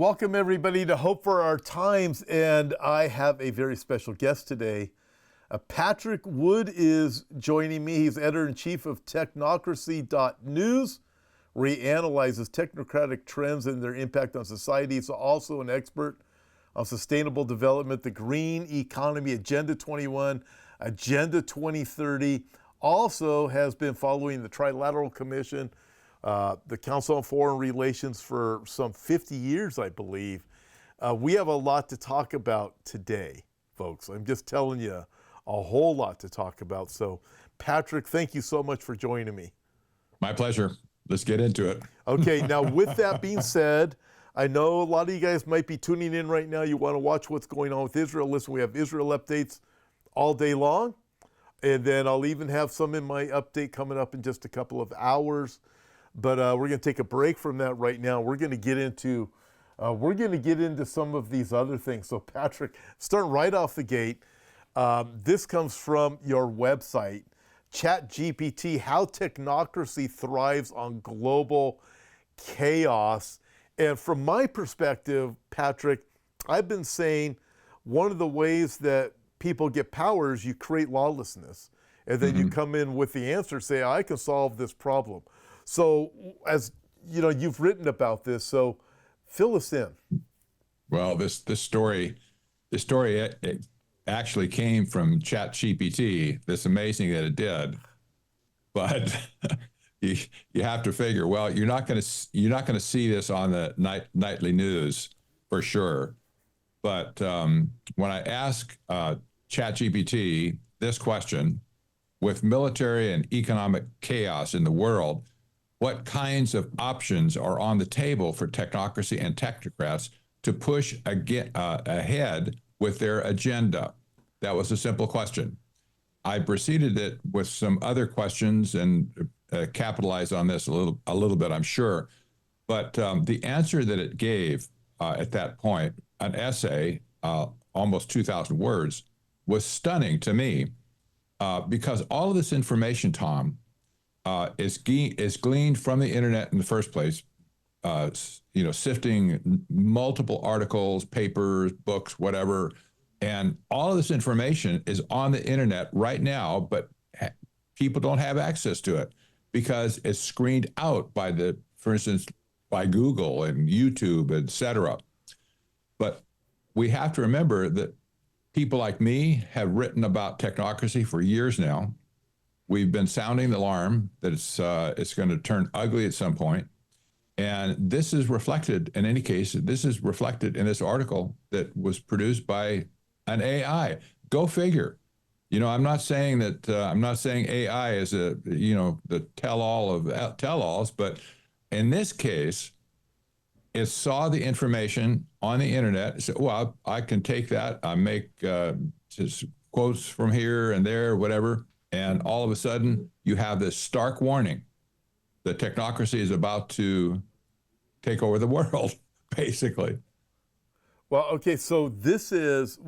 Welcome everybody to Hope for Our Times, and I have a very special guest today. Patrick Wood is joining me. He's editor-in-chief of Technocracy.news, where he analyzes technocratic trends and their impact on society. He's also an expert on sustainable development, the green economy, Agenda 21, Agenda 2030. Also has been following the Trilateral Commission, the Council on Foreign Relations for some 50 years, I believe. We have a lot to talk about today, folks. I'm just telling you, a whole lot to talk about. So, Patrick, thank you so much for joining me. My pleasure. Let's get into it. Okay, now with that being said, I know a lot of you guys might be tuning in right now. You want to watch what's going on with Israel. Listen, we have Israel updates all day long. And then I'll even have some in my update coming up in just a couple of hours. But we're going to take a break from that right now. We're going to get into some of these other things. So Patrick, starting right off the gate, this comes from your website, ChatGPT, How Technocracy Thrives on Global Chaos. And from my perspective, Patrick, I've been saying one of the ways that people get power is you create lawlessness. And then you come in with the answer, say, I can solve this problem. So as you know, you've written about this, so fill us in. Well, this story it actually came from ChatGPT. It's amazing that it did, but you have to figure. Well, you're not going to see this on the nightly news for sure. But when I ask ChatGPT this question, with military and economic chaos in the world, what kinds of options are on the table for technocracy and technocrats to push ahead with their agenda? That was a simple question. I preceded it with some other questions and capitalized on this a little bit, I'm sure. But the answer that it gave at that point, an essay, almost 2,000 words, was stunning to me because all of this information, Tom, is gleaned from the internet in the first place, sifting multiple articles, papers, books, whatever. And all of this information is on the internet right now, but people don't have access to it because it's screened out for instance, by Google and YouTube, et cetera. But we have to remember that people like me have written about technocracy for years now. We've been sounding the alarm that it's going to turn ugly at some point. And this is reflected, in any case, this is reflected in this article that was produced by an AI. Go figure. You know, I'm not saying AI is the tell-all of tell-alls, but in this case, it saw the information on the internet. Said, well, I can take that. I make just quotes from here and there, whatever. And all of a sudden, you have this stark warning that technocracy is about to take over the world, basically. Well, okay, so this is,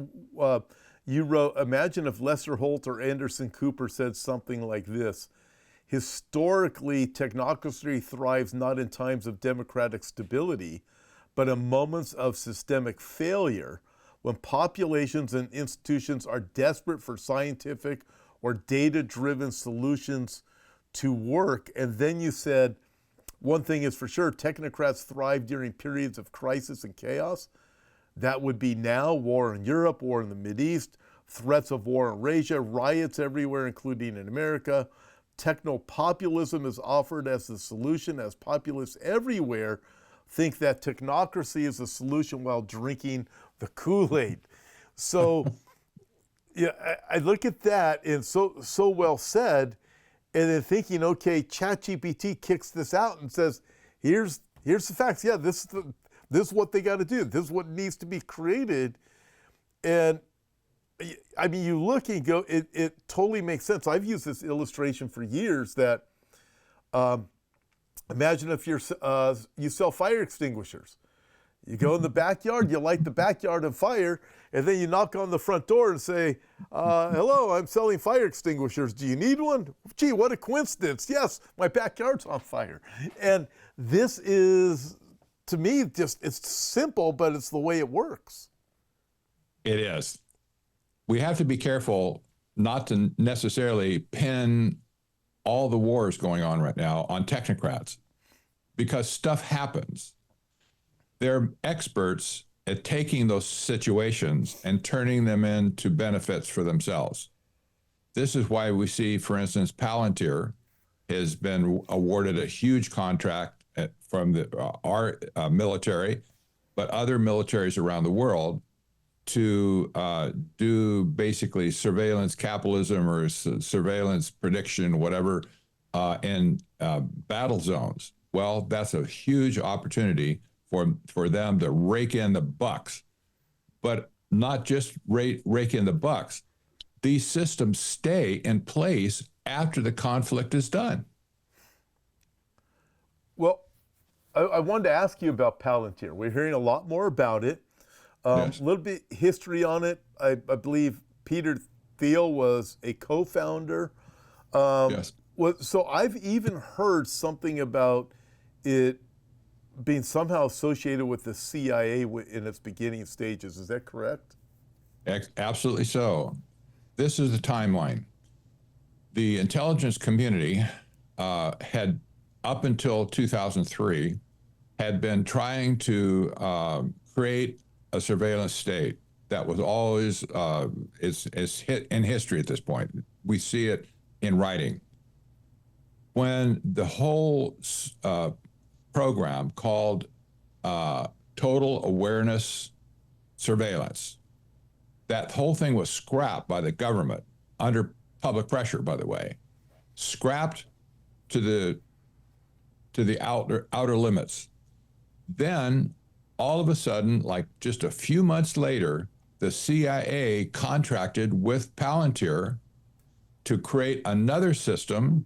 you wrote, imagine if Lester Holt or Anderson Cooper said something like this. Historically, technocracy thrives not in times of democratic stability, but in moments of systemic failure, when populations and institutions are desperate for scientific or data-driven solutions to work. And then you said, one thing is for sure, technocrats thrive during periods of crisis and chaos. That would be now, war in Europe, war in the Mideast, threats of war in Asia, riots everywhere, including in America. Techno-populism is offered as the solution, as populists everywhere think that technocracy is the solution while drinking the Kool-Aid. So yeah, I look at that and so well said, and then thinking, okay, ChatGPT kicks this out and says, here's the facts. Yeah, this is what they got to do. This is what needs to be created. And I mean, you look and go, it totally makes sense. I've used this illustration for years that imagine if you sell fire extinguishers. You go in the backyard, you light the backyard on fire, and then you knock on the front door and say, hello, I'm selling fire extinguishers. Do you need one? Gee, what a coincidence. Yes, my backyard's on fire. And this is to me, just it's simple, but it's the way it works. It is. We have to be careful not to necessarily pin all the wars going on right now on technocrats, because stuff happens. They're experts at taking those situations and turning them into benefits for themselves. This is why we see, for instance, Palantir has been awarded a huge contract from our military, but other militaries around the world to do basically surveillance capitalism or surveillance prediction, whatever, in battle zones. Well, that's a huge opportunity for them to rake in the bucks, but not just rake in the bucks. These systems stay in place after the conflict is done. Well, I wanted to ask you about Palantir. We're hearing a lot more about it. Yes. A little bit history on it. I believe Peter Thiel was a co-founder. Yes. So I've even heard something about it being somehow associated with the CIA in its beginning stages. Is that correct? Absolutely so. This is the timeline. The intelligence community had, up until 2003, had been trying to create a surveillance state that was always is hit in history at this point. We see it in writing. When the whole program called Total Awareness Surveillance, that whole thing was scrapped by the government under public pressure, by the way, scrapped to the outer limits. Then all of a sudden, like just a few months later, the CIA contracted with Palantir to create another system,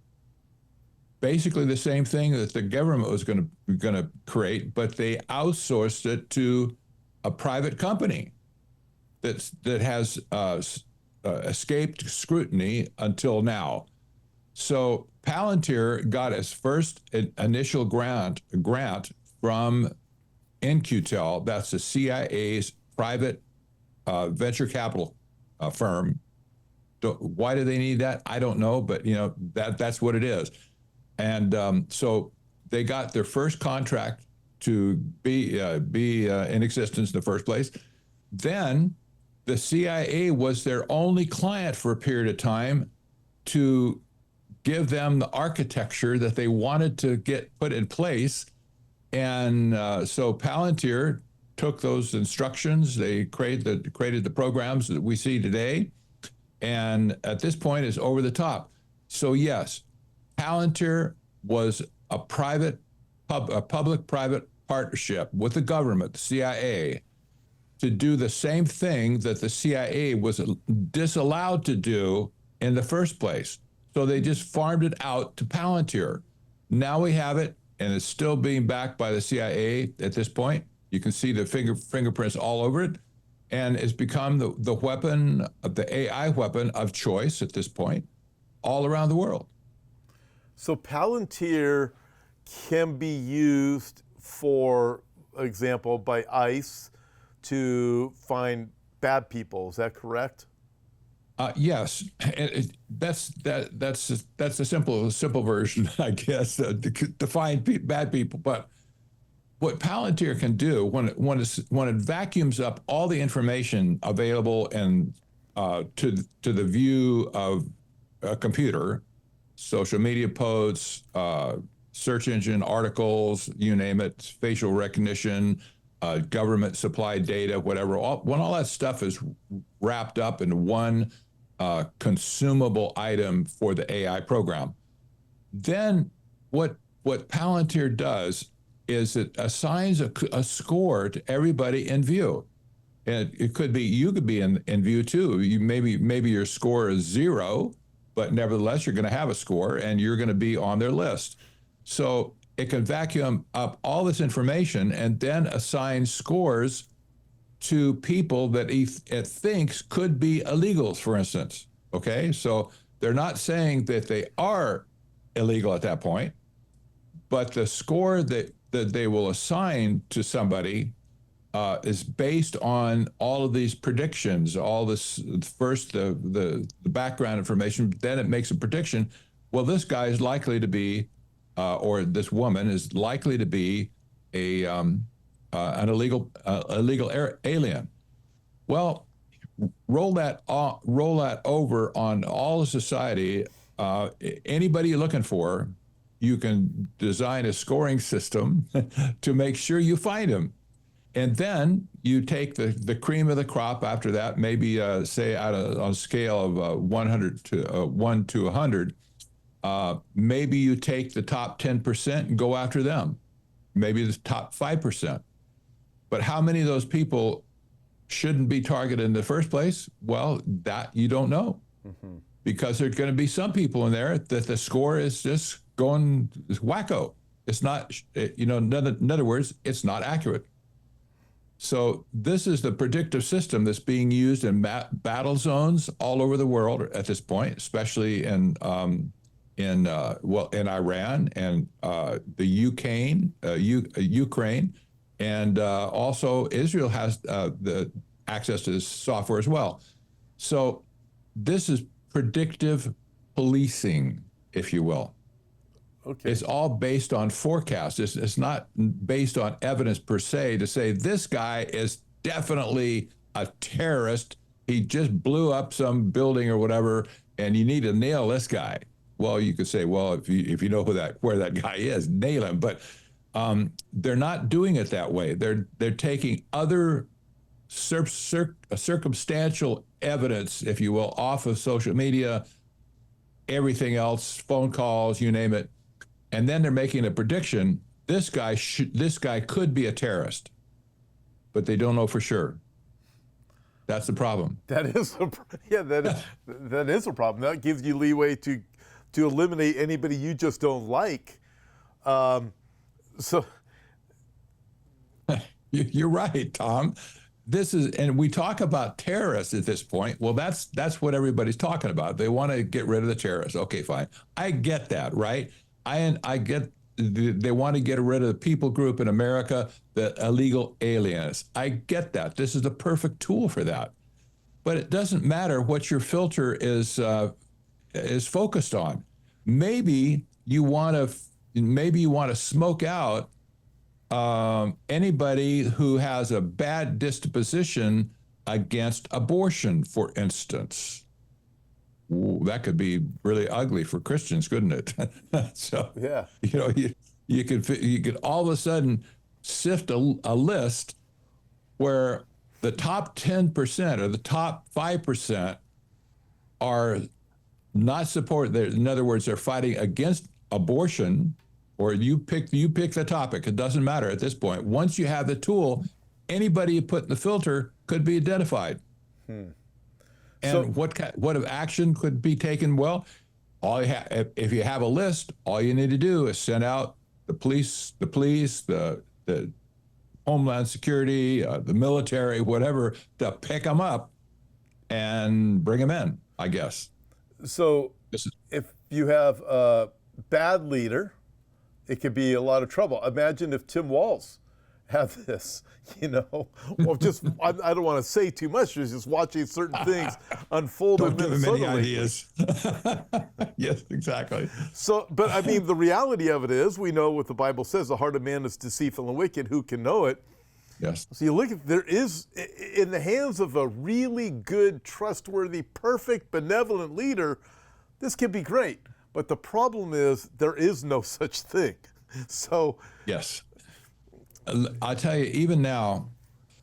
basically the same thing that the government was going to create, but they outsourced it to a private company that has escaped scrutiny until now. So Palantir got its first initial grant from In-Q-Tel. That's the CIA's private venture capital firm. Why do they need that? I don't know, but that's what it is. And so they got their first contract to be in existence in the first place. Then the CIA was their only client for a period of time to give them the architecture that they wanted to get put in place. And so Palantir took those instructions. They created the programs that we see today. And at this point, it's over the top. So yes, Palantir was a public-private partnership with the government, the CIA, to do the same thing that the CIA was disallowed to do in the first place. So they just farmed it out to Palantir. Now we have it, and it's still being backed by the CIA at this point. You can see the fingerprints all over it, and it's become the weapon, the AI weapon of choice at this point, all around the world. So Palantir can be used, for example, by ICE to find bad people. Is that correct? Yes, that's a simple version, I guess, to find bad people. But what Palantir can do when it vacuums up all the information available and to the view of a computer, social media posts, search engine articles, you name it, facial recognition, government supplied data, whatever. When all that stuff is wrapped up in one consumable item for the AI program, then what Palantir does is it assigns a score to everybody in view. And it could be, you could be in view too. Maybe your score is 0, but nevertheless, you're going to have a score and you're going to be on their list. So it can vacuum up all this information and then assign scores to people that it thinks could be illegals, for instance. Okay, so they're not saying that they are illegal at that point, but the score that that they will assign to somebody is based on all of these predictions, all this first the background information, then it makes a prediction. Well, this guy is likely to be, or this woman is likely to be an illegal alien. Well, roll that over on all of society. Anybody you're looking for, you can design a scoring system to make sure you find them. And then you take the cream of the crop after that, maybe say on a scale of 100 to 1 to 100, maybe you take the top 10% and go after them, maybe the top 5%. But how many of those people shouldn't be targeted in the first place? Well, that you don't know, because there's going to be some people in there that the score is just going wacko. It's not, in other words, it's not accurate. So this is the predictive system that's being used in battle zones all over the world at this point, especially in Iran and the Ukraine, and also Israel has the access to this software as well. So this is predictive policing, if you will. Okay. It's all based on forecasts. It's not based on evidence per se to say this guy is definitely a terrorist. He just blew up some building or whatever, and you need to nail this guy. Well, you could say, well, if you know where that guy is, nail him. But they're not doing it that way. They're taking other circumstantial evidence, if you will, off of social media, everything else, phone calls, you name it. And then they're making a prediction. This guy could be a terrorist, but they don't know for sure. That's the problem. That is that is a problem. That gives you leeway to eliminate anybody you just don't like. So you're right, Tom. And we talk about terrorists at this point. Well, that's what everybody's talking about. They want to get rid of the terrorists. Okay, fine. I get that, right? I get they want to get rid of the people group in America, the illegal aliens. I get that. This is the perfect tool for that. But it doesn't matter what your filter is focused on. Maybe you want to smoke out anybody who has a bad disposition against abortion, for instance. Ooh, that could be really ugly for Christians, couldn't it? So, yeah, you could all of a sudden sift a list where the top 10% or the top 5% are not support. In other words, they're fighting against abortion. Or you pick the topic. It doesn't matter at this point. Once you have the tool, anybody you put in the filter could be identified. And what of action could be taken? Well, if you have a list, all you need to do is send out the police, the Homeland Security, the military, whatever, to pick them up and bring them in, I guess. So if you have a bad leader, it could be a lot of trouble. Imagine if Tim Walz had this, well, just, I don't want to say too much, just watching certain things unfold. Don't give him any ideas. Yes, exactly. So, but I mean, the reality of it is, we know what the Bible says, the heart of man is deceitful and wicked, who can know it? Yes. So you look at, there is, in the hands of a really good, trustworthy, perfect, benevolent leader, this can be great. But the problem is there is no such thing. So yes, I'll tell you, even now,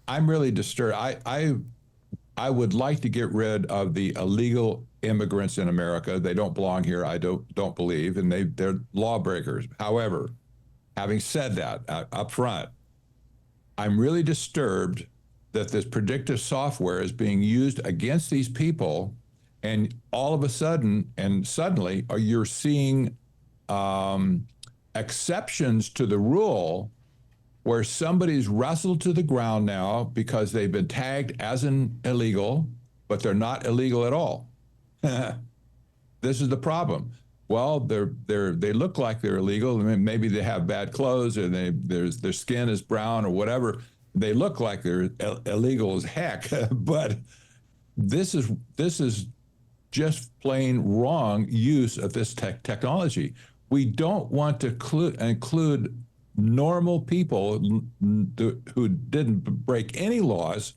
I'm really disturbed. I would like to get rid of the illegal immigrants in America. They don't belong here. I don't believe, and they're lawbreakers. However, having said that up front, I'm really disturbed that this predictive software is being used against these people. And all of a sudden, and suddenly, you're seeing exceptions to the rule where somebody's wrestled to the ground now because they've been tagged as an illegal, but they're not illegal at all. This is the problem. well, they look like they're illegal. I mean, maybe they have bad clothes, or their skin is brown or whatever. They look like they're illegal as heck, but this is just plain wrong use of this technology. We don't want to include normal people who didn't break any laws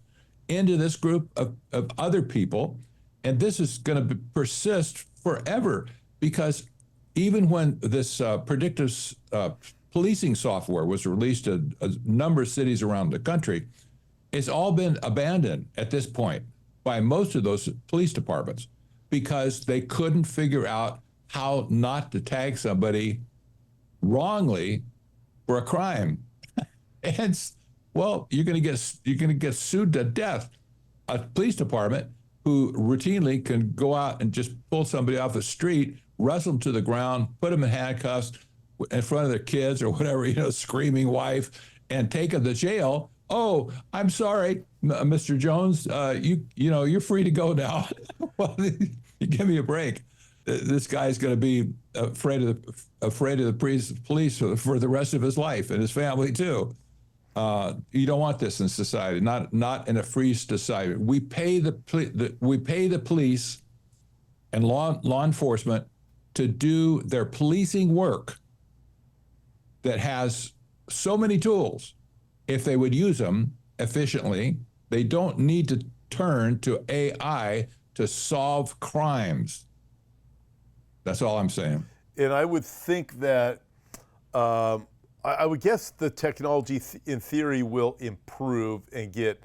into this group of other people. And this is going to persist forever, because even when this predictive policing software was released to a number of cities around the country, it's all been abandoned at this point by most of those police departments, because they couldn't figure out how not to tag somebody wrongly for a crime. And well, you're going to get sued to death. A police department who routinely can go out and just pull somebody off the street, wrestle them to the ground, put them in handcuffs in front of their kids or whatever, screaming wife, and take them to jail. Oh, I'm sorry, Mr. Jones, you're free to go now. Well, give me a break. This guy's going to be afraid of the police for the rest of his life, and his family too. You don't want this in society, not in a free society. We pay the police and law enforcement to do their policing work that has so many tools. If they would use them efficiently, they don't need to turn to AI to solve crimes. That's all I'm saying. And I would think that, I would guess the technology in theory will improve and get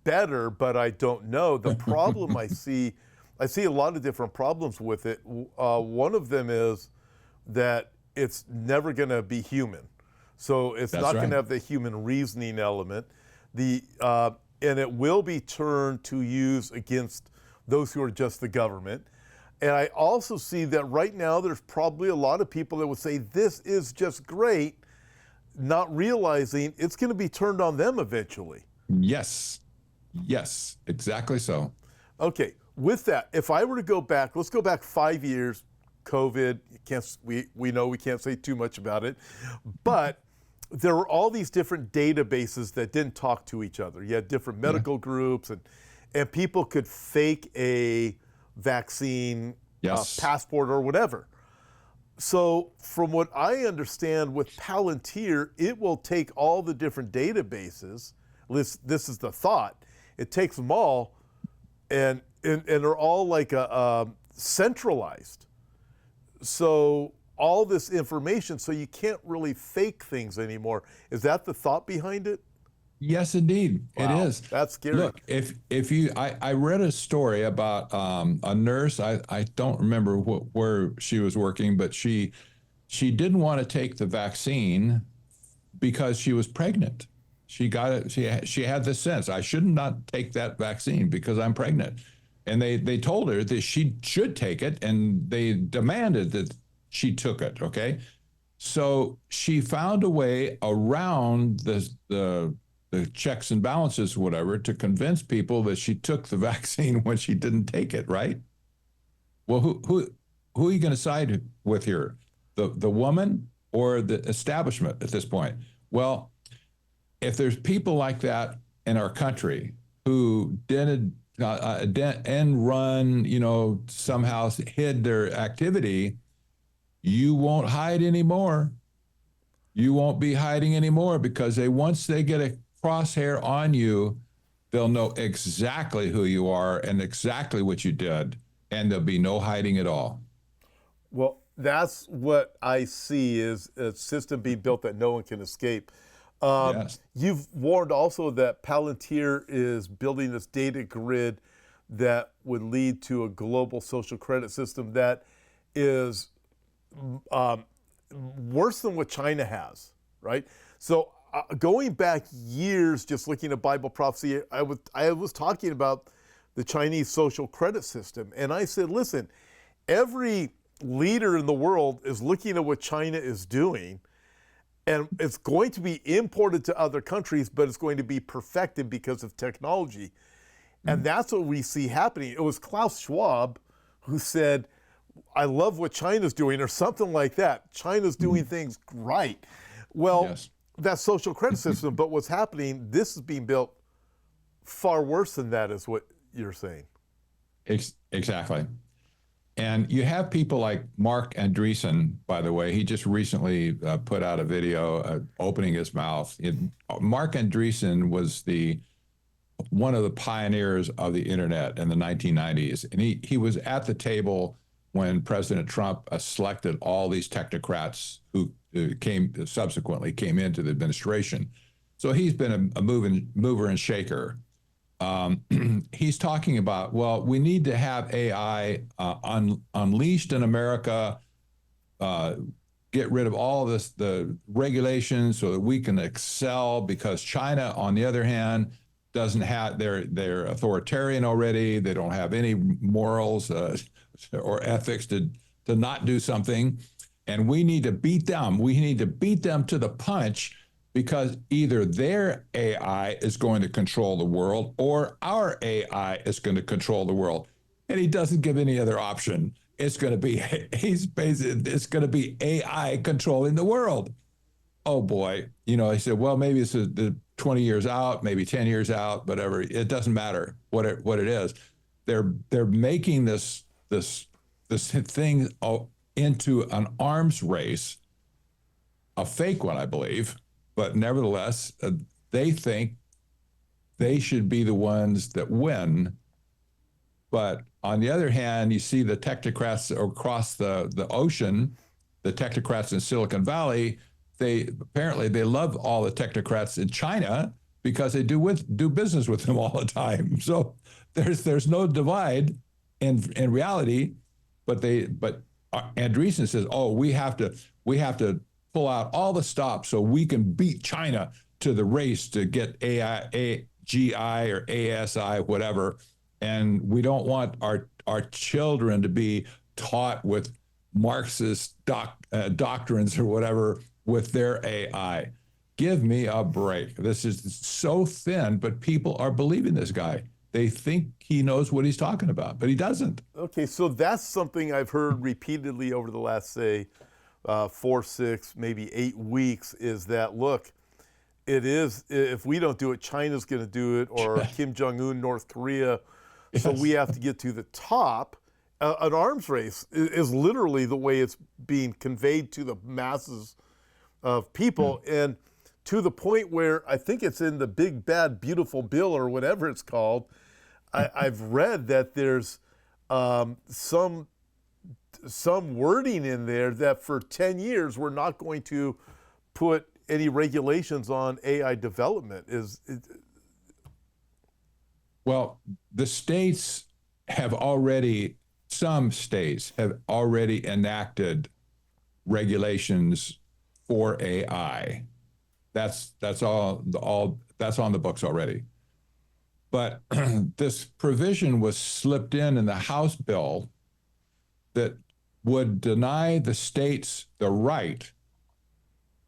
better, but I don't know. The problem I see a lot of different problems with it. One of them is that it's never going to be human. So it's not going to have the human reasoning element. And it will be turned to use against those who are just the government. And I also see that right now there's probably a lot of people that would say this is just great, not realizing it's going to be turned on them eventually. Yes, exactly so. Okay, with that, if I were to go back, let's go back 5 years, COVID, we know we can't say too much about it, but there were all these different databases that didn't talk to each other. You had different medical groups, and people could fake a vaccine passport or whatever. So from what I understand with Palantir, it will take all the different databases, this is the thought, it takes them all and they're all like centralized. So all this information, so you can't really fake things anymore. Is that the thought behind it? Yes, indeed. Wow, it is. That's scary. Look, if you, I read a story about a nurse. I don't remember where she was working, but she didn't want to take the vaccine because she was pregnant. She got it. She had the sense, I should not take that vaccine because I'm pregnant. And they told her that she should take it, and they demanded that she took it. Okay, so she found a way around the checks and balances, whatever, to convince people that she took the vaccine when she didn't take it, right? Well, who are you going to side with here? The woman or the establishment at this point? Well, if there's people like that in our country who didn't end run, somehow hid their activity, you won't hide anymore. You won't be hiding anymore, because once they get a crosshair on you, they'll know exactly who you are and exactly what you did, and there'll be no hiding at all. Well, that's what I see, is a system being built that no one can escape. Yes. You've warned also that Palantir is building this data grid that would lead to a global social credit system that is worse than what China has, right? So going back years, just looking at Bible prophecy, I was talking about the Chinese social credit system. And I said, listen, every leader in the world is looking at what China is doing, and it's going to be imported to other countries, but it's going to be perfected because of technology. And that's what we see happening. It was Klaus Schwab who said, I love what China's doing, or something like that. China's doing things right. Well, Yes. that social credit system, but what's happening, this is being built far worse than that, is what you're saying. Exactly. And you have people like Mark Andreessen, by the way. He just recently put out a video opening his mouth. Mark Andreessen was one of the pioneers of the internet in the 1990s. And he was at the table when President Trump selected all these technocrats who subsequently came into the administration. So he's been a mover and shaker. He's talking about, well, we need to have AI unleashed in America, get rid of all the regulations so that we can excel, because China, on the other hand, doesn't have, they're authoritarian already. They don't have any morals or ethics to not do something. And we need to beat them. We need to beat them to the punch, because either their AI is going to control the world or our AI is going to control the world. And he doesn't give any other option. It's going to be, it's going to be AI controlling the world. Oh boy. He said, well, maybe it's the 20 years out, maybe 10 years out, whatever. It doesn't matter what it is. They're making this thing into an arms race, a fake one, I believe. But nevertheless, they think they should be the ones that win. But on the other hand, you see the technocrats across the ocean, the technocrats in Silicon Valley, they love all the technocrats in China because they do business with them all the time. So there's no divide in reality, but Andreessen says, oh, we have to pull out all the stops so we can beat China to the race to get AGI or ASI, whatever. And we don't want our children to be taught with Marxist doctrines or whatever with their AI. Give me a break. This is so thin, but people are believing this guy. They think he knows what he's talking about, but he doesn't. Okay, so that's something I've heard repeatedly over the last, say, 4, 6, maybe 8 weeks, is that, look, it is, if we don't do it, China's going to do it, or Kim Jong-un, North Korea. Yes. So we have to get to the top. An arms race is literally the way it's being conveyed to the masses of people. And to the point where I think it's in the Big Bad Beautiful Bill, or whatever it's called, I've read that there's some wording in there that for 10 years we're not going to put any regulations on AI development. Well, some states have already enacted regulations for AI. That's on the books already. But this provision was slipped in the House bill that would deny the states the right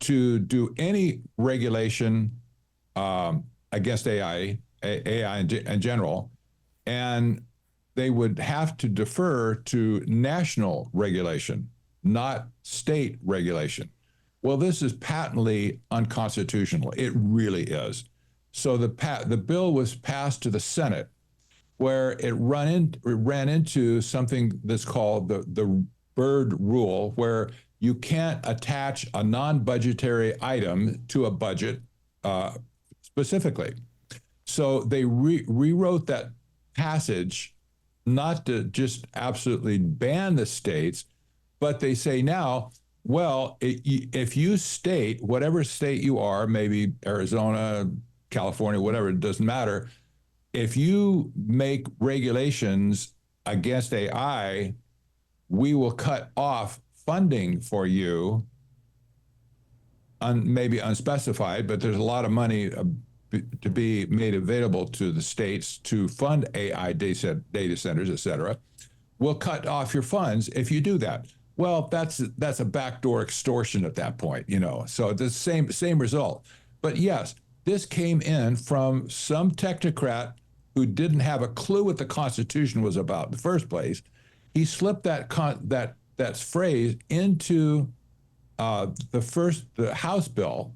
to do any regulation against AI in general, and they would have to defer to national regulation, not state regulation. Well, this is patently unconstitutional. It really is. So the bill was passed to the Senate, where it ran into something that's called the Byrd Rule, where you can't attach a non-budgetary item to a budget specifically. So they rewrote that passage, not to just absolutely ban the states, but they say now, well, if you state, whatever state you are, maybe Arizona, California, whatever, it doesn't matter. If you make regulations against AI, we will cut off funding for you, maybe unspecified, but there's a lot of money to be made available to the states to fund AI data centers, et cetera. We'll cut off your funds if you do that. Well, that's a backdoor extortion at that point, So the same result. But yes, this came in from some technocrat who didn't have a clue what the Constitution was about in the first place. he slipped that phrase into the House bill,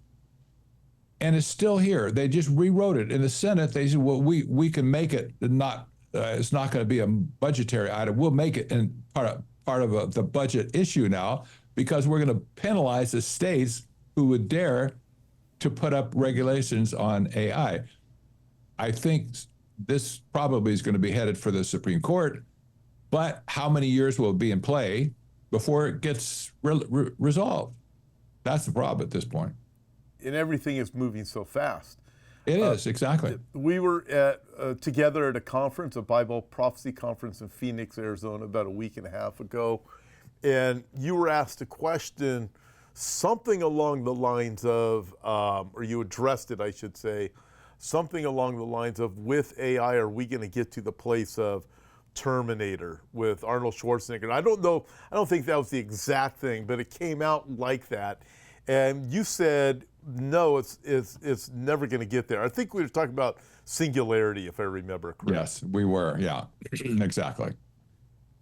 and it's still here. They just rewrote it in the Senate. They said, well, we can make it not. It's not going to be a budgetary item. We'll make it in part of the budget issue now, because we're going to penalize the states who would dare to put up regulations on AI. I think this probably is going to be headed for the Supreme Court, but how many years will it be in play before it gets resolved? That's the problem at this point. And everything is moving so fast. It is, exactly. We were together at a conference, a Bible prophecy conference in Phoenix, Arizona, about a week and a half ago. And you were asked a question, something along the lines of, or you addressed it, I should say, something along the lines of, with AI, are we going to get to the place of Terminator with Arnold Schwarzenegger? And I don't think that was the exact thing, but it came out like that. And you said, no, it's never going to get there. I think we were talking about singularity, if I remember correctly. Yes, we were. Yeah, exactly.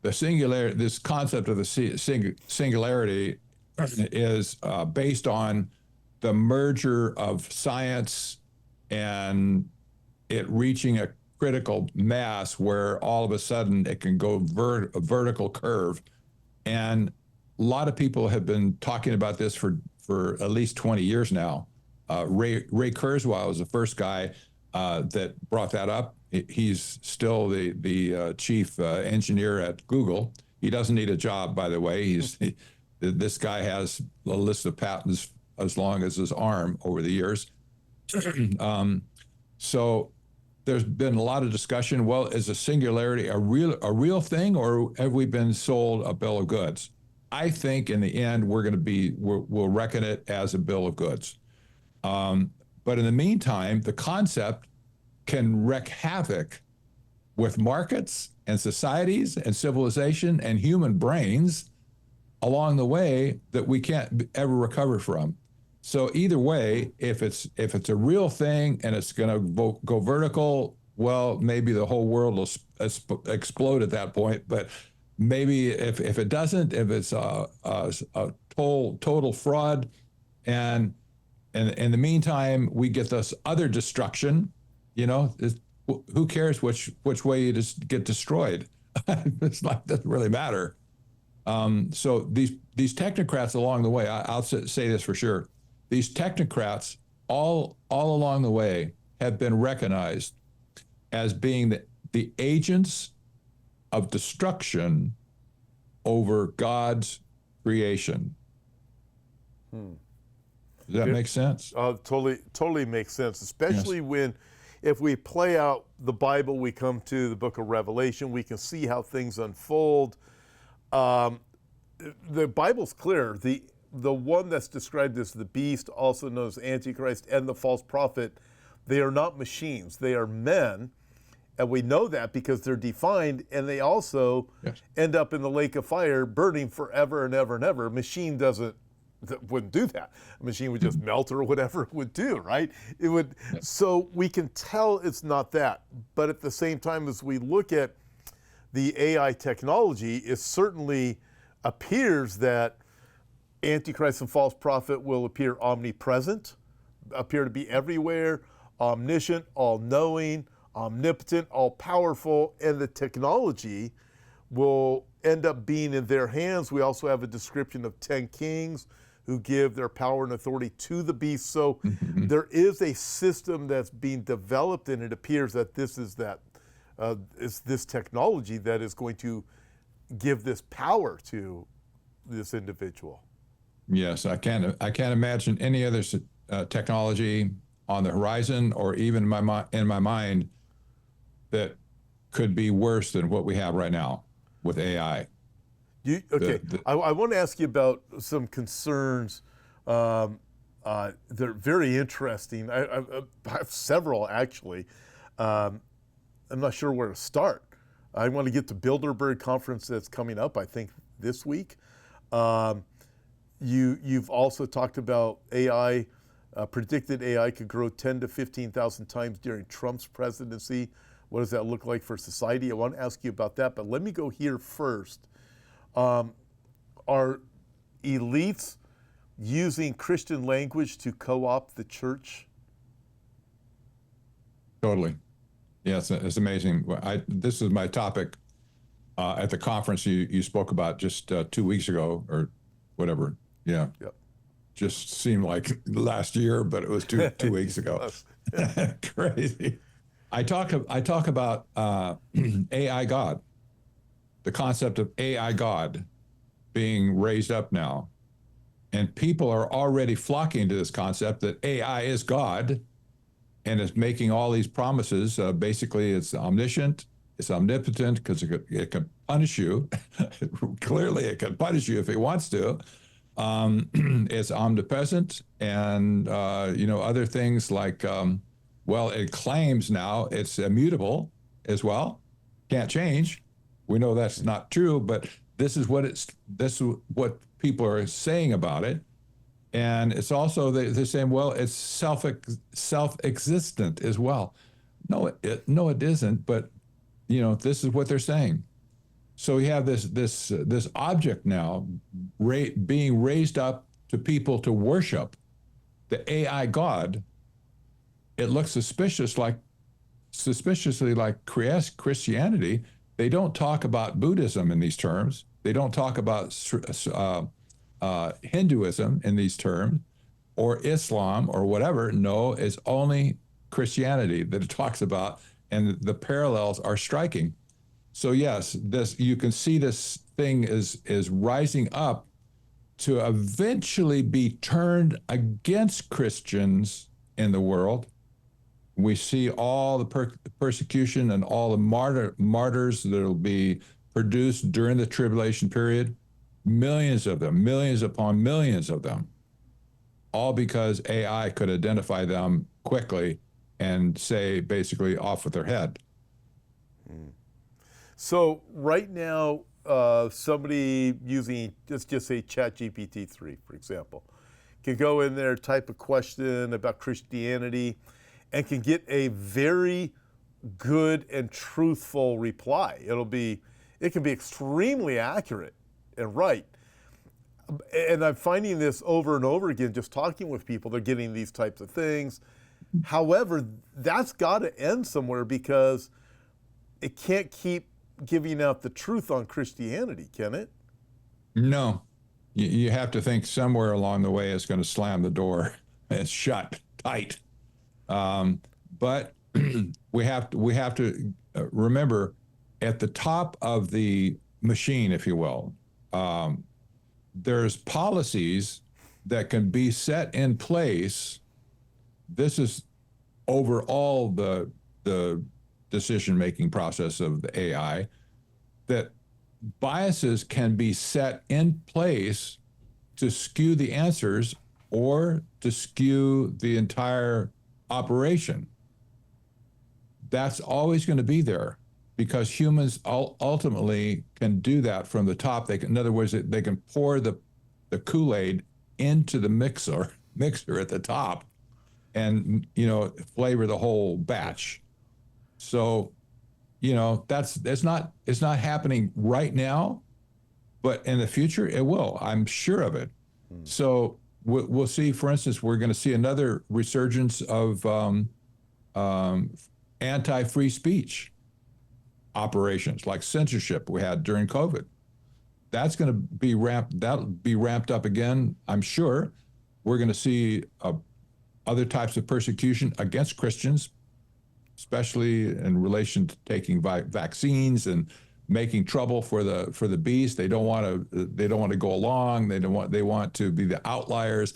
The singularity, this concept of the singularity is based on the merger of science and it reaching a critical mass where all of a sudden it can go a vertical curve. And a lot of people have been talking about this for at least 20 years now. Ray Kurzweil was the first guy that brought that up. He's still the chief engineer at Google. He doesn't need a job, by the way. This guy has a list of patents as long as his arm over the years. So there's been a lot of discussion. Well, is a singularity a real thing, or have we been sold a bill of goods? I think in the end we'll reckon it as a bill of goods. But in the meantime, the concept can wreak havoc with markets and societies and civilization and human brains along the way that we can't ever recover from. So either way, if it's a real thing and it's going to go vertical, well, maybe the whole world will explode at that point. But maybe if it doesn't, if it's a total fraud, and in the meantime we get this other destruction, who cares which way you just get destroyed? It's like, doesn't really matter. So these technocrats along the way, I'll say this for sure, these technocrats all along the way have been recognized as being the agents of destruction over God's creation. Does that make sense? Totally makes sense, especially when, if we play out the Bible, we come to the book of Revelation, we can see how things unfold. The Bible's clear. The one that's described as the beast, also known as Antichrist, and the false prophet, they are not machines. They are men. And we know that because they're defined, and they also end up in the lake of fire, burning forever and ever and ever. A machine wouldn't do that. A machine would just melt or whatever it would do, right? It would. So we can tell it's not that. But at the same time, as we look at the AI technology, it certainly appears that Antichrist and false prophet will appear omnipresent, appear to be everywhere, omniscient, all-knowing, omnipotent, all-powerful, and the technology will end up being in their hands. We also have a description of 10 kings who give their power and authority to the beast. So there is a system that's being developed, and it appears that this is this technology that is going to give this power to this individual. Yes, I can't imagine any other technology on the horizon, or even in my mind, that could be worse than what we have right now with AI. I want to ask you about some concerns that are very interesting. I have several, actually. I'm not sure where to start. I want to get to Bilderberg conference that's coming up, I think, this week. You've also talked about AI, predicted AI could grow 10 to 15,000 times during Trump's presidency. What does that look like for society? I want to ask you about that, but let me go here first. Are elites using Christian language to co-opt the church? Totally. Yes, it's amazing. This is my topic at the conference you spoke about just 2 weeks ago or whatever. Yeah. Yep. Just seemed like last year, but it was two weeks ago. Crazy. I talk about AI God, the concept of AI God being raised up now. And people are already flocking to this concept that AI is God and is making all these promises. Basically, it's omniscient, it's omnipotent because it can punish you. Clearly, it can punish you if it wants to. It's omnipresent and, other things like, it claims now it's immutable as well. Can't change. We know that's not true, but this is what people are saying about it. And it's also, they're saying, well, it's self-existent as well. No, it isn't, but, this is what they're saying. So we have this object now being raised up to people to worship, the AI God. It looks suspiciously like Christianity. They don't talk about Buddhism in these terms. They don't talk about Hinduism in these terms, or Islam or whatever. No, it's only Christianity that it talks about, and the parallels are striking. So yes, you can see this thing is rising up to eventually be turned against Christians in the world. We see all the persecution and all the martyrs that will be produced during the tribulation period. Millions of them, millions upon millions of them, all because AI could identify them quickly and say basically off with their head. So right now, somebody using, let's just say ChatGPT-3, for example, can go in there, type a question about Christianity, and can get a very good and truthful reply. It can be extremely accurate and right. And I'm finding this over and over again, just talking with people, they're getting these types of things. However, that's got to end somewhere because it can't keep giving out the truth on Christianity, can it? No, you have to think somewhere along the way it's going to slam the door. It's shut tight. But we have to remember at the top of the machine, if you will, there's policies that can be set in place. This is over all the decision-making process of the AI, that biases can be set in place to skew the answers or to skew the entire operation. That's always going to be there because humans ultimately can do that from the top. In other words, they can pour the Kool-Aid into the mixer at the top and, flavor the whole batch. So, it's not happening right now, but in the future it will. I'm sure of it. So we'll see. For instance, we're going to see another resurgence of anti-free speech operations, like censorship we had during COVID. That's going to be ramped up again. I'm sure we're going to see other types of persecution against Christians, especially in relation to taking vaccines and making trouble for the beast. They don't want to go along. They want to be the outliers.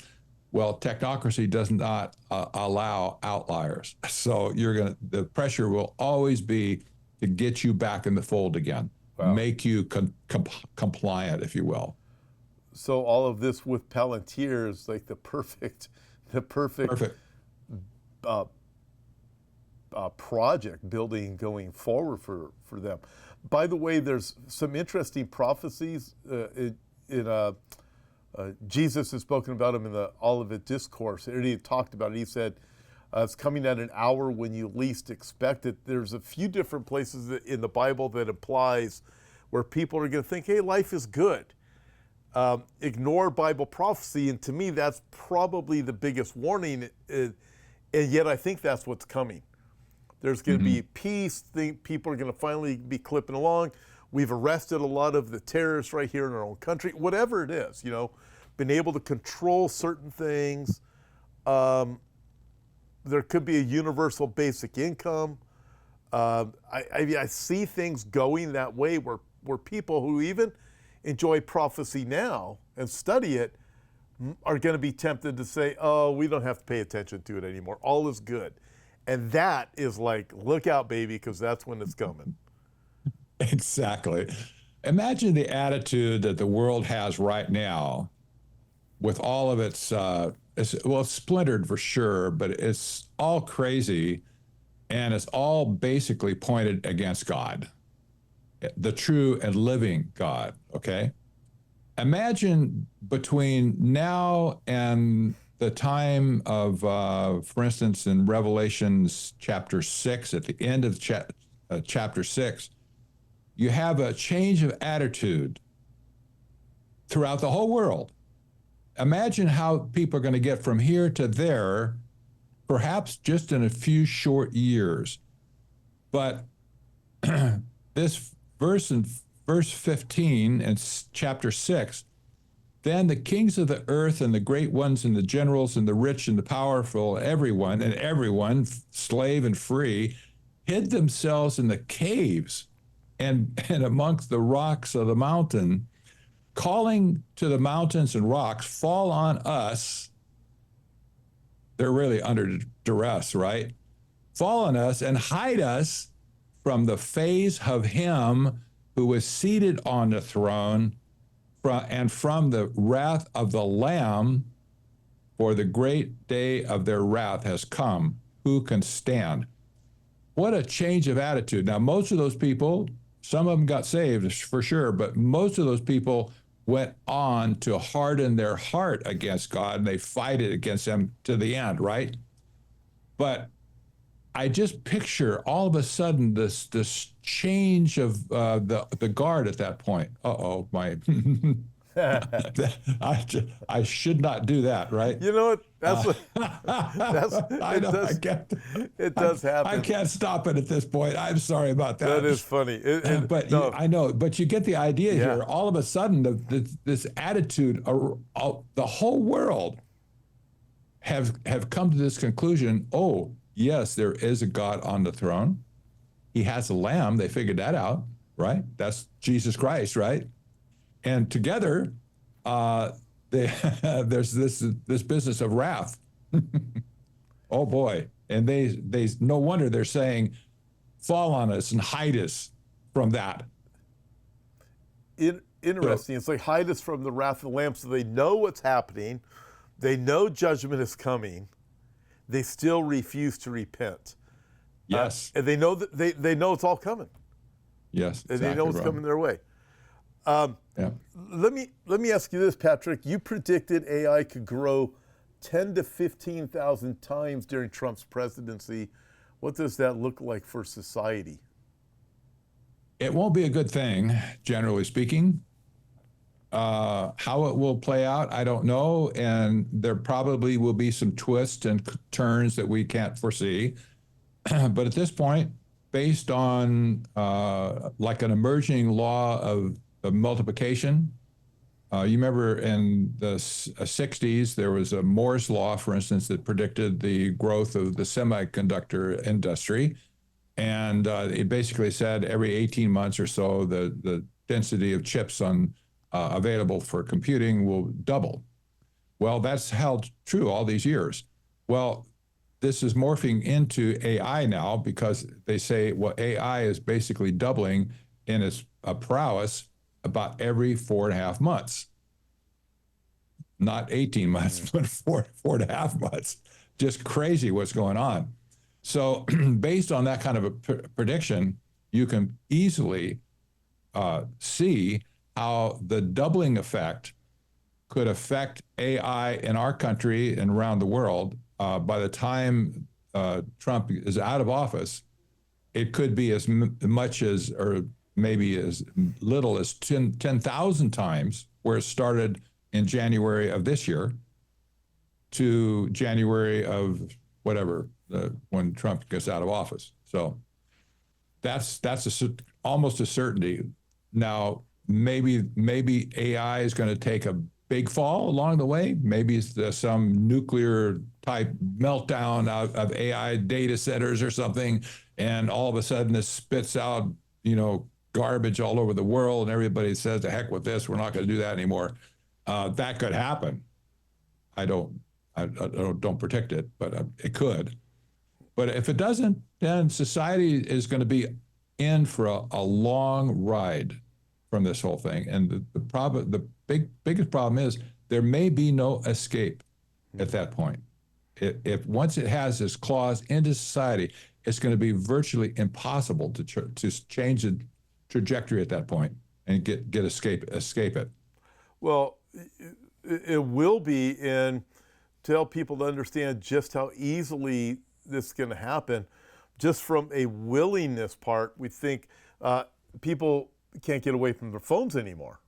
Well, technocracy does not allow outliers. So the pressure will always be to get you back in the fold again, wow. Make you compliant, if you will. So all of this with Palantir is like the perfect project building going forward for them. By the way, there's some interesting prophecies Jesus has spoken about them in the Olivet Discourse. And he talked about it. He said, It's coming at an hour when you least expect it. There's a few different places in the Bible that implies where people are going to think, hey, life is good. Ignore Bible prophecy, and to me, that's probably the biggest warning. And yet, I think that's what's coming. There's going to be peace. People are going to finally be clipping along. We've arrested a lot of the terrorists right here in our own country. Whatever it is, been able to control certain things. There could be a universal basic income. I see things going that way where people who even enjoy prophecy now and study it are going to be tempted to say, oh, we don't have to pay attention to it anymore. All is good. And that is like, look out, baby, because that's when it's coming. Exactly. Imagine the attitude that the world has right now with all of its, it's splintered for sure, but it's all crazy, and it's all basically pointed against God, the true and living God, okay? Imagine between now and the time of, for instance, in Revelations chapter 6, at the end of chapter 6, you have a change of attitude throughout the whole world. Imagine how people are going to get from here to there, perhaps just in a few short years. But this verse in verse 15 in chapter 6, then the kings of the earth and the great ones and the generals and the rich and the powerful, everyone, slave and free, hid themselves in the caves and amongst the rocks of the mountain, calling to the mountains and rocks, fall on us. They're really under duress, right? Fall on us and hide us from the face of him who was seated on the throne and from the wrath of the Lamb, for the great day of their wrath has come. Who can stand? What a change of attitude. Now, most of those people, some of them got saved for sure, but most of those people went on to harden their heart against God, and they fight it against him to the end, right? But I just picture all of a sudden this change of the guard at that point. Uh-oh, my I should not do that, right? You know what? I know. It does happen. I can't stop it at this point. I'm sorry about that. That is funny. I know, but you get the idea here. All of a sudden, this attitude, the whole world have come to this conclusion. Oh, yes, there is a God on the throne. He has a lamb. They figured that out, right? That's Jesus Christ, right? And together, there's this business of wrath. Oh boy! And they no wonder they're saying, "Fall on us and hide us from that." Interesting. It's like hide us from the wrath of the Lamb. So they know what's happening. They know judgment is coming. They still refuse to repent. Yes. And they know that they know it's all coming. Yes. And they know it's coming their way. Let me ask you this, Patrick. You predicted AI could grow 10 to 15,000 times during Trump's presidency. What does that look like for society? It won't be a good thing, generally speaking. How it will play out, I don't know. And there probably will be some twists and turns that we can't foresee. But at this point, based on like an emerging law of multiplication, you remember in the 60s, there was a Moore's law, for instance, that predicted the growth of the semiconductor industry. And it basically said every 18 months or so, the density of chips available for computing will double. Well, that's held true all these years. Well, this is morphing into AI now because they say, well, AI is basically doubling in its prowess about every 4.5 months. Not 18 months, but 4.5 months. Just crazy what's going on. So based on that kind of a prediction, you can easily see how the doubling effect could affect AI in our country and around the world by the time Trump is out of office, it could be as much as, or maybe as little as 10,000 times, where it started in January of this year to January of whatever, when Trump gets out of office. So that's almost a certainty. Now, maybe AI is going to take a big fall along the way. Maybe it's some nuclear type meltdown of AI data centers or something, and all of a sudden this spits out, garbage all over the world, and everybody says, "The heck with this, we're not going to do that anymore." That could happen. I don't predict it, but it could. But if it doesn't, then society is going to be in for a long ride from this whole thing. And the biggest problem is there may be no escape at that point. If once it has this clause into society, it's going to be virtually impossible to change the trajectory at that point and get escape it. Well, it will be, and to help people to understand just how easily this is going to happen, just from a willingness part, we think people can't get away from their phones anymore.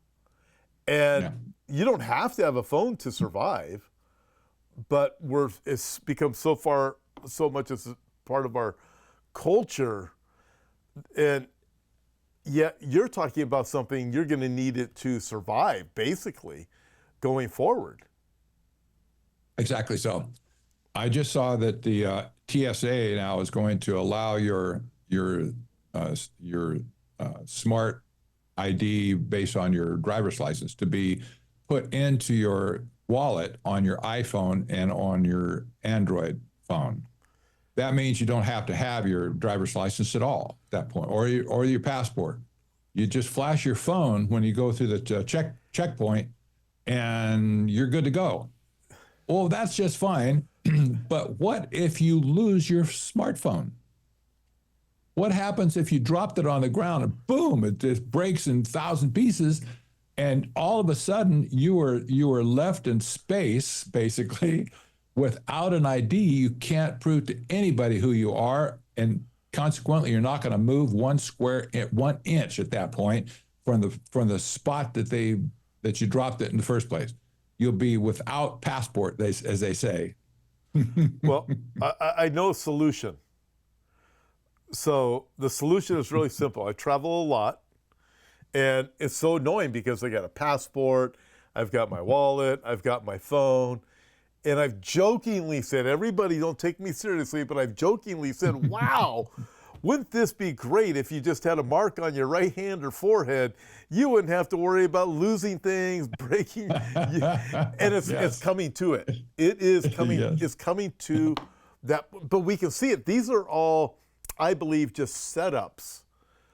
And you don't have to have a phone to survive, but it's become so much as a part of our culture. And yet you're talking about something you're going to need it to survive, basically, going forward. Exactly so. I just saw that the TSA now is going to allow your smart ID based on your driver's license to be put into your wallet on your iPhone and on your Android phone. That means you don't have to have your driver's license at all at that point, or your passport. You just flash your phone when you go through the checkpoint, and you're good to go. Well, that's just fine. But what if you lose your smartphone? What happens if you dropped it on the ground and boom, it just breaks in 1,000 pieces, and all of a sudden you were left in space, basically, without an ID? You can't prove to anybody who you are, and consequently, you're not going to move 1 inch at that point from the spot that you dropped it in the first place. You'll be without passport, as they say. Well, I know a solution. So the solution is really simple. I travel a lot, and it's so annoying because I got a passport, I've got my wallet, I've got my phone, and I've jokingly said, everybody don't take me seriously, but I've jokingly said, wow, wouldn't this be great if you just had a mark on your right hand or forehead? You wouldn't have to worry about losing things, breaking, and it's coming to it. It is coming. Yes. It's coming to that, but we can see it. These are all, I believe, just setups.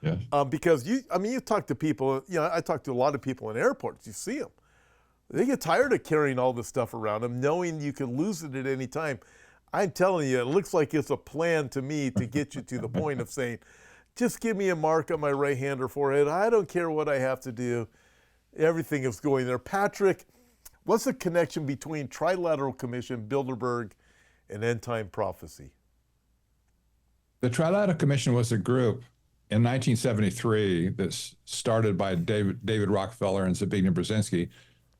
Yes. Because you talk to people. I talk to a lot of people in airports. You see them. They get tired of carrying all this stuff around them, knowing you can lose it at any time. I'm telling you, it looks like it's a plan to me to get you to the point of saying, just give me a mark on my right hand or forehead. I don't care what I have to do. Everything is going there. Patrick, what's the connection between Trilateral Commission, Bilderberg, and end time prophecy? The Trilateral Commission was a group in 1973 that's started by David Rockefeller and Zbigniew Brzezinski.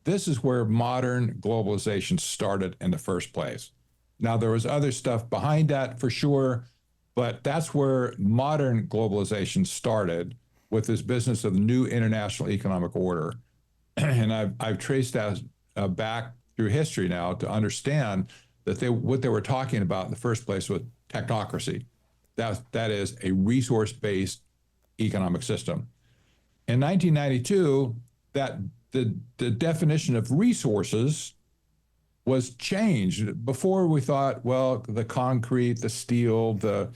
This is where modern globalization started in the first place. Now, there was other stuff behind that for sure, but that's where modern globalization started, with this business of the new international economic order. And I've traced that back through history now to understand that what they were talking about in the first place was technocracy. That is a resource-based economic system. In 1992, the definition of resources was changed. Before, we thought, well, the concrete, the steel, the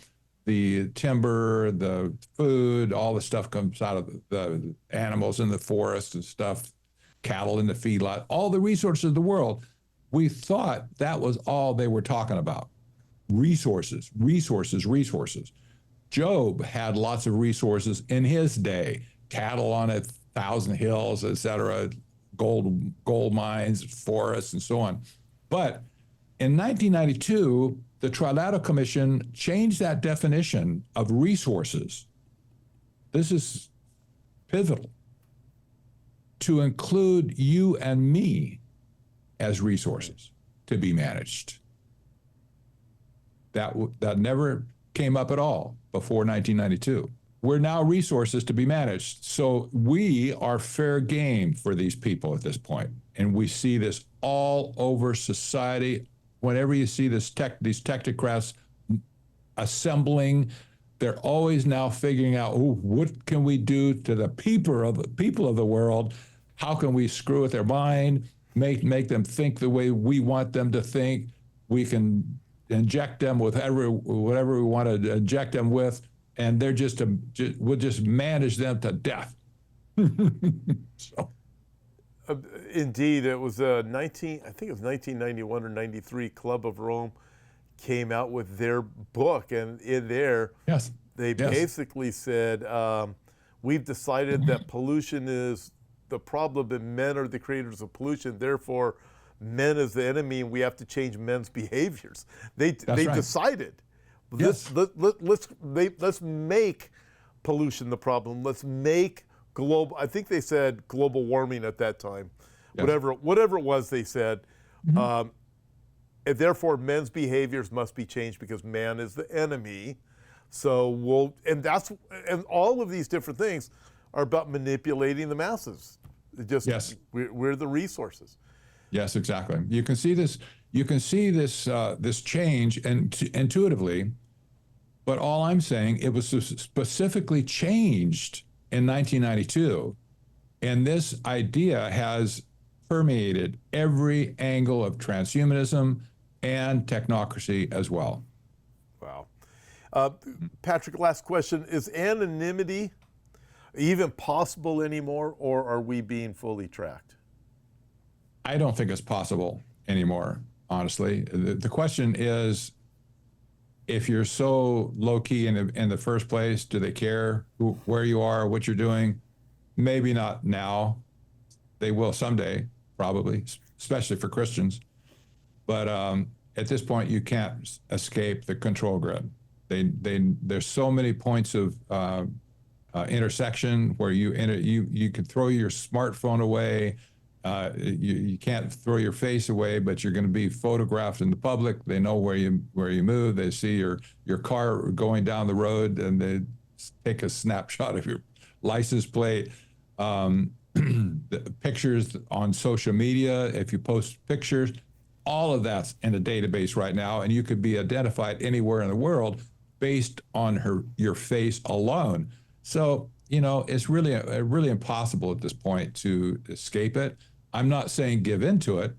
timber, the food, all the stuff comes out of the animals in the forest and stuff, cattle in the feedlot, all the resources of the world. We thought that was all they were talking about. Resources, resources, resources. Job had lots of resources in his day, cattle on 1,000 hills, et cetera, gold mines, forests, and so on. But in 1992, the Trilateral Commission changed that definition of resources. This is pivotal, to include you and me as resources to be managed. That never came up at all before 1992. We're now resources to be managed. So we are fair game for these people at this point. And we see this all over society. Whenever you see these technocrats assembling, they're always now figuring out, what can we do to the people of the world? How can we screw with their mind, make them think the way we want them to think? We can inject them with whatever we want to inject them with, and they're we'll just manage them to death. So. Indeed, it was I think it was 1991 or 93, Club of Rome came out with their book, and in there, they basically said, we've decided that pollution is the problem and men are the creators of pollution, therefore men is the enemy and we have to change men's behaviors. They decided, let's make pollution the problem. Let's make I think they said global warming at that time, whatever it was they said. And therefore men's behaviors must be changed because man is the enemy. So and all of these different things are about manipulating the masses. We're the resources. Yes, exactly. You can see this. You can see this change intuitively, but all I'm saying, it was specifically changed in 1992, and this idea has permeated every angle of transhumanism and technocracy as well. Wow. Patrick, last question. Is anonymity even possible anymore, or are we being fully tracked? I don't think it's possible anymore, honestly. The question is, if you're so low-key in the first place, do they care where you are, what you're doing? Maybe not now. They will someday, probably, especially for Christians. But at this point, you can't escape the control grid. There's so many points of intersection where you can throw your smartphone away. You can't throw your face away, but you're going to be photographed in the public. They know where you move. They see your car going down the road, and they take a snapshot of your license plate. The pictures on social media, if you post pictures, all of that's in a database right now, and you could be identified anywhere in the world based on your face alone. So, it's really impossible at this point to escape it. I'm not saying give into it,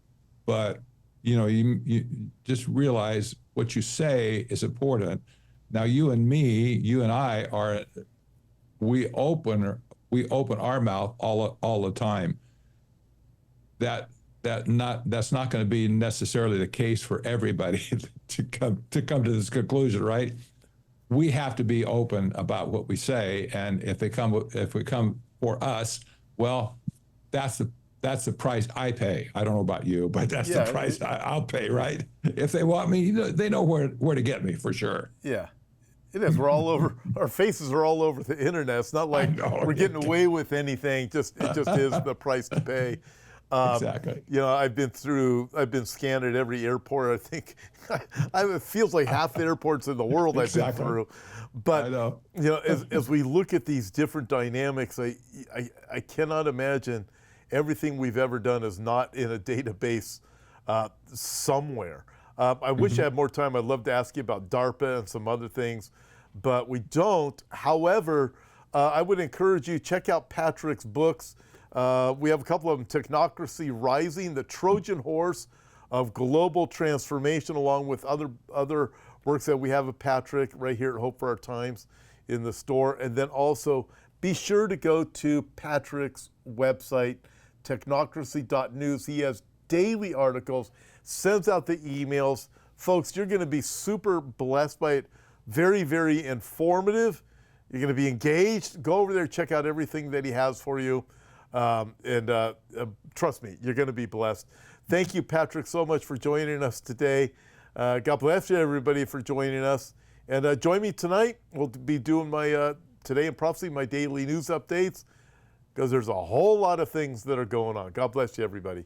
but you just realize what you say is important. Now, you and I we open our mouth all the time. That's not going to be necessarily the case for everybody to come to this conclusion, right? We have to be open about what we say, and if we come for us, well, that's the price I pay. I don't know about you, but that's the price I'll pay, right? If they want me, they know where to get me for sure. Yeah, it is. We're all over. Our faces are all over the internet. It's not like we're getting away with anything. It just is the price to pay. Exactly. I've been scanned at every airport. I think it feels like half the airports in the world I've been through. But I know. As we look at these different dynamics, I cannot imagine everything we've ever done is not in a database somewhere. I wish I had more time. I'd love to ask you about DARPA and some other things, but we don't. However, I would encourage you, check out Patrick's books. We have a couple of them: Technocracy Rising, the Trojan Horse of Global Transformation, along with other works that we have of Patrick right here at Hope for Our Times in the store. And then also be sure to go to Patrick's website, technocracy.news. He has daily articles, sends out the emails. Folks, you're going to be super blessed by it. Very, very informative. You're going to be engaged. Go over there, check out everything that he has for you. Trust me, you're going to be blessed. Thank you, Patrick, so much for joining us today. God bless you, everybody, for joining us. And join me tonight. We'll be doing my Today in Prophecy, my daily news updates, because there's a whole lot of things that are going on. God bless you, everybody.